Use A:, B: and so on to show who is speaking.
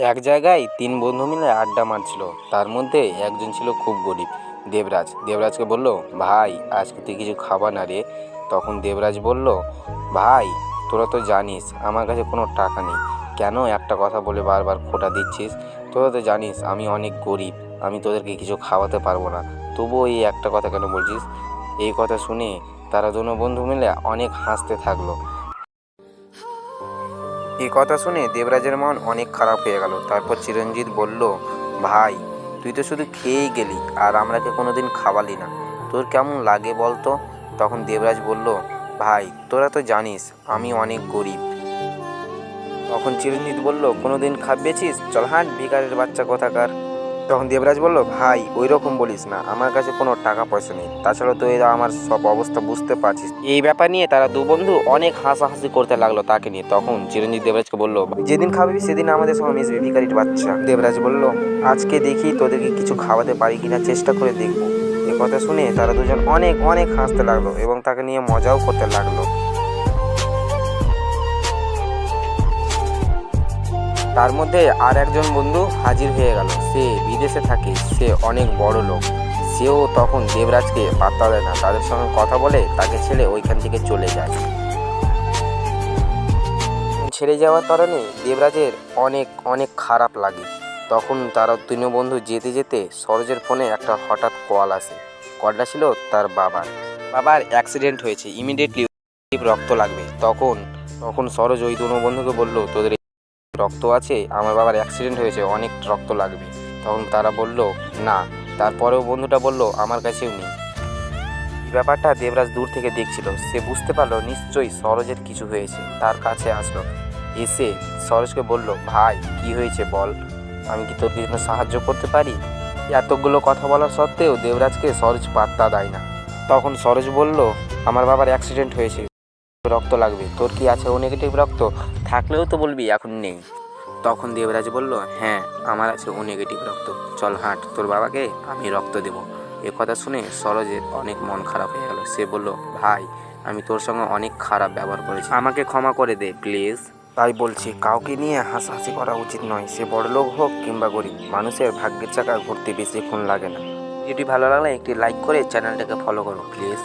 A: এক জায়গায় তিন বন্ধু মিলে আড্ডা মারছিল। তার মধ্যে একজন ছিল খুব গরিব, দেবরাজ। দেবরাজকে বলল, ভাই আজকে তুই কিছু খাবা না রে? তখন দেবরাজ বলল, ভাই তোরা তো জানিস আমার কাছে কোনো টাকা নেই, কেন একটা কথা বলে বারবার খোঁটা দিচ্ছিস? তোরা তো জানিস আমি অনেক গরিব, আমি তোদেরকে কিছু খাওয়াতে পারবো না, তবুও এই একটা কথা কেন বলছিস? এই কথা শুনে তারা দুনো বন্ধু মিলে অনেক হাসতে থাকলো। এই কথা শুনে দেবরাজের মন অনেক খারাপ হয়ে গেল। তারপর চিরঞ্জিত বলল, ভাই তুই তো শুধু খেয়েই গেলি আর আমরাকে কোনোদিন খাওয়ালি না, তোর কেমন লাগে বলতো? তখন দেবরাজ বলল, ভাই তোরা তো জানিস আমি অনেক গরিব। তখন চিরঞ্জিত বলল, কোনোদিন খাবেছিস? চল হাঁট ভিখারির বাচ্চা কোথাকার। তখন দেবরাজ বলল, ভাই ওই রকম বলিস না, আমার কাছে কোনো টাকা পয়সা নেই, তাছাড়া তো এরা আমার সব অবস্থা বুঝতে পারছিস। এই ব্যাপার নিয়ে তারা দু বন্ধু অনেক হাসাহাসি করতে লাগলো তাকে নিয়ে। তখন চিরঞ্জিত দেবরাজকে বলল, যেদিন খাবি সেদিন আমাদের সঙ্গে মিশবি ভিখারির বাচ্চা। দেবরাজ বলল, আজকে দেখি তোদেরকে কিছু খাওয়াতে পারি কিনা, চেষ্টা করে দেখবো। এ কথা শুনে তারা দুজন অনেক অনেক হাসতে লাগলো এবং তাকে নিয়ে মজাও করতে লাগলো। তার মধ্যে আর একজন বন্ধু হাজির হয়ে গেল। সে বিদেশে থাকে, সে অনেক বড় লোক। সেও তখন দেবরাজকে পাত্তা দেয় না, তাদের সঙ্গে কথা বলে তাকে ছেড়ে ওইখান থেকে চলে যায়। ছেড়ে যাওয়ার কারণে দেবরাজের অনেক অনেক খারাপ লাগে। তখন তারা তিন বন্ধু যেতে যেতে সরোজের ফোনে একটা হঠাৎ কল আসে। কলটা ছিল তার বাবার অ্যাক্সিডেন্ট হয়েছে, ইমিডিয়েটলি রক্ত লাগবে। তখন তখন সরোজ ওই দুনো বন্ধুকে বলল, তোদের রক্ত আছে, আমার বাবার অ্যাক্সিডেন্ট হয়েছে, অনেক রক্ত লাগবে। তখন তারা বলল না। তারপরেও বন্ধুটা বলল, আমার কাছেও নেই। এই ব্যাপারটা দেবরাজ দূর থেকে দেখছিল। সে বুঝতে পারলো নিশ্চয়ই সরোজের কিছু হয়েছে। তার কাছে আসলো, এসে সরোজকে বলল, ভাই কি হয়েছে বল, আমি কি তোর জন্য সাহায্য করতে পারি? এতগুলো কথা বলা সত্ত্বেও দেবরাজকে সরোজ পাত্তা দেয় না। তখন সরোজ বলল, আমার বাবার অ্যাক্সিডেন্ট হয়েছে, রক্ত লাগবে, তোর কি আছে ও নেগেটিভ রক্ত? থাকলেও তো বলবি এখন নেই। তখন দেবরাজ বলল, হ্যাঁ আমার আছে ও নেগেটিভ রক্ত, চল হাঁট, তোর বাবাকে আমি রক্ত দেব। এ কথা শুনে সরোজের অনেক মন খারাপ হয়ে গেল। সে বলল, ভাই আমি তোর সঙ্গে অনেক খারাপ ব্যবহার করেছি, আমাকে ক্ষমা করে দে প্লিজ। তাই বলছি, কাউকে নিয়ে হাসাহাসি করা উচিত নয়, সে বড়লোক হোক কিংবা গরিব, মানুষের ভাগ্যের চাকা ঘুরতে বেশিক্ষণ লাগে না। ভিডিওটি ভালো লাগলে একটি লাইক করে চ্যানেলটাকে ফলো করো প্লিজ।